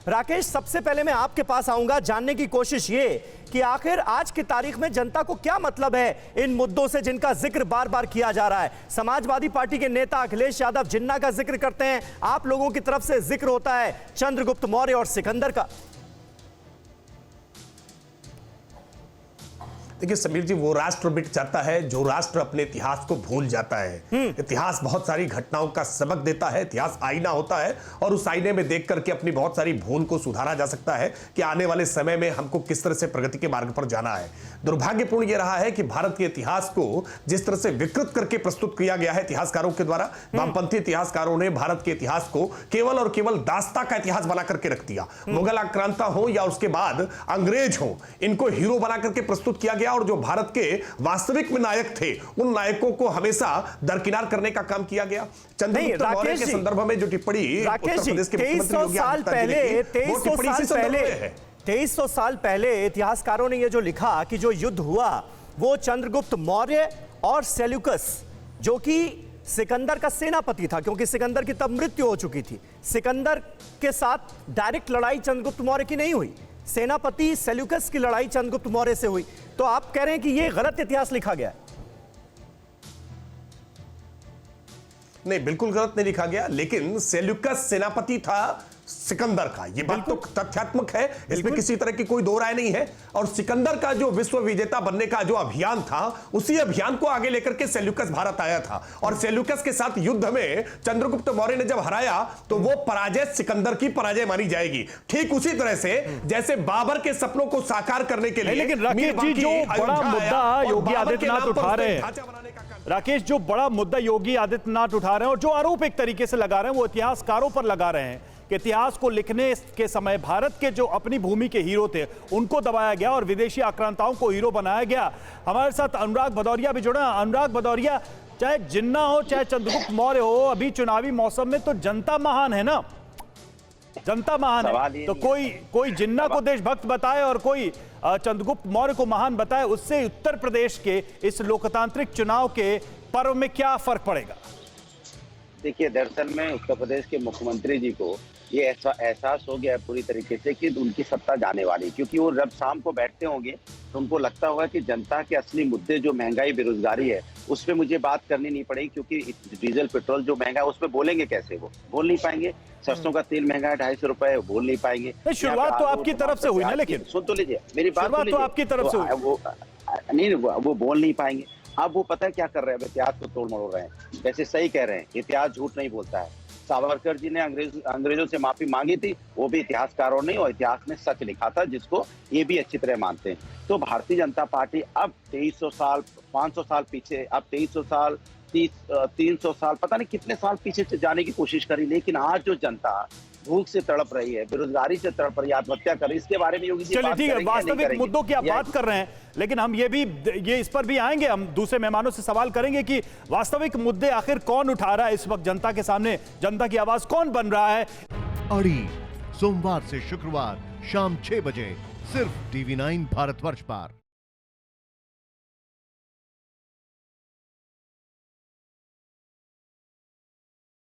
राकेश, सबसे पहले मैं आपके पास आऊंगा, जानने की कोशिश ये कि आखिर आज की तारीख में जनता को क्या मतलब है इन मुद्दों से जिनका जिक्र बार बार किया जा रहा है। समाजवादी पार्टी के नेता अखिलेश यादव जिन्ना का जिक्र करते हैं, आप लोगों की तरफ से जिक्र होता है चंद्रगुप्त मौर्य और सिकंदर का। देखिए समीर जी, वो राष्ट्र मिट जाता है जो राष्ट्र अपने इतिहास को भूल जाता है। इतिहास बहुत सारी घटनाओं का सबक देता है, इतिहास आईना होता है और उस आईने में देख करके अपनी बहुत सारी भूल को सुधारा जा सकता है कि आने वाले समय में हमको किस तरह से प्रगति के मार्ग पर जाना है। दुर्भाग्यपूर्ण यह रहा है कि भारत के इतिहास को जिस तरह से विकृत करके प्रस्तुत किया गया है इतिहासकारों के द्वारा, वामपंथी इतिहासकारों ने भारत के इतिहास को केवल और केवल दास्ता का इतिहास बना करके रख दिया। मुगल आक्रांता हो या उसके बाद अंग्रेज हो, इनको हीरो बना करके प्रस्तुत किया गया और जो भारत के वास्तविक में नायक थे उन नायकों को हमेशा दरकिनार करने का काम किया गया। चंद्रगुप्त मौर्य के संदर्भ में जो टिप्पणी उत्तर प्रदेश के मुख्यमंत्री योगी आदित्यनाथ जी ने की, 2300 साल पहले इतिहासकारों ने यह जो लिखा कि जो युद्ध हुआ वो चंद्रगुप्त मौर्य और सेल्यूकस, जो कि सिकंदर का सेनापति था, क्योंकि सिकंदर की तब मृत्यु हो चुकी थी, सिकंदर के साथ डायरेक्ट लड़ाई चंद्रगुप्त मौर्य की नहीं हुई, सेनापति सेल्यूकस की लड़ाई चंद्रगुप्त मौर्य से हुई। तो आप कह रहे हैं कि यह गलत इतिहास लिखा गया है? नहीं, बिल्कुल गलत नहीं लिखा गया, लेकिन सेल्यूकस सेनापति था सिकंदर का, यह बात तो तथ्यात्मक है, इसमें किसी तरह की कोई दो राय नहीं है। और सिकंदर का जो विश्व विजेता बनने का जो अभियान था, उसी अभियान को आगे लेकर के सेल्यूकस भारत आया था और सेल्यूकस के साथ युद्ध में चंद्रगुप्त मौर्य ने जब हराया तो वो पराजय सिकंदर की पराजय मानी जाएगी। ठीक उसी तरह से जैसे बाबर के सपनों को साकार करने के लिए, लेकिन राकेश जी, जो बड़ा मुद्दा योगी आदित्यनाथ उठा रहे हैं, राकेश, जो बड़ा मुद्दा योगी आदित्यनाथ उठा रहे हैं और जो आरोप एक तरीके से लगा रहे हैं वो इतिहासकारों पर लगा रहे हैं कि इतिहास को लिखने के समय भारत के जो अपनी भूमि के हीरो थे उनको दबाया गया और विदेशी आक्रांताओं को हीरो बनाया गया। हमारे साथ अनुराग भदौरिया भी जुड़ा। अनुराग भदौरिया, चाहे जिन्ना हो चाहे चंद्रगुप्त मौर्य हो, अभी चुनावी मौसम में तो जनता महान है ना, जनता महान है। तो कोई जिन्ना को देशभक्त बताए और कोई चंद्रगुप्त मौर्य को महान बताए, उससे उत्तर प्रदेश के इस लोकतांत्रिक चुनाव के पर्व में क्या फर्क पड़ेगा? देखिए, दरअसल में उत्तर प्रदेश के मुख्यमंत्री जी को ये एहसास हो गया है पूरी तरीके से कि उनकी सत्ता जाने वाली, क्योंकि वो जब शाम को बैठते होंगे तो उनको लगता होगा कि जनता के असली मुद्दे जो महंगाई बेरोजगारी है उस पर मुझे बात करनी नहीं पड़ेगी, क्योंकि डीजल पेट्रोल जो महंगा है उस पर बोलेंगे कैसे, वो बोल नहीं पाएंगे। सरसों का तेल महंगा है 250 रुपए, बोल नहीं पाएंगे। शुरुआत तो आपकी तरफ से हुई ना, लेकिन सुन तो लीजिए मेरी बात, तो आपकी तरफ से वो नहीं, वो बोल नहीं पाएंगे। अब वो पता है क्या कर रहे हैं, इतिहास को तोड़ मरोड़ रहे हैं। वैसे सही कह रहे हैं, इतिहास झूठ नहीं बोलता है। सावरकर जी ने अंग्रेजों से माफी मांगी थी, वो भी इतिहासकारों ने और इतिहास में सच लिखा था, जिसको ये भी अच्छी तरह मानते हैं। तो भारतीय जनता पार्टी अब 2300 साल 500 साल पीछे, अब 2300 साल 300 साल, पता नहीं कितने साल पीछे जाने की कोशिश करी, लेकिन आज जो जनता भूख से तड़प रही है, बेरोजगारी से तड़प रही है, आत्महत्या कर रही है, इसके बारे में योगी जी चलिए ठीक है, वास्तविक मुद्दों की आप बात कर रहे हैं, लेकिन हम ये इस पर भी आएंगे, हम दूसरे मेहमानों से सवाल करेंगे कि वास्तविक मुद्दे आखिर कौन उठा रहा है इस वक्त जनता के सामने, जनता की आवाज कौन बन रहा है। अड़ी सोमवार से शुक्रवार शाम 6 बजे सिर्फ TV9 भारतवर्ष पर।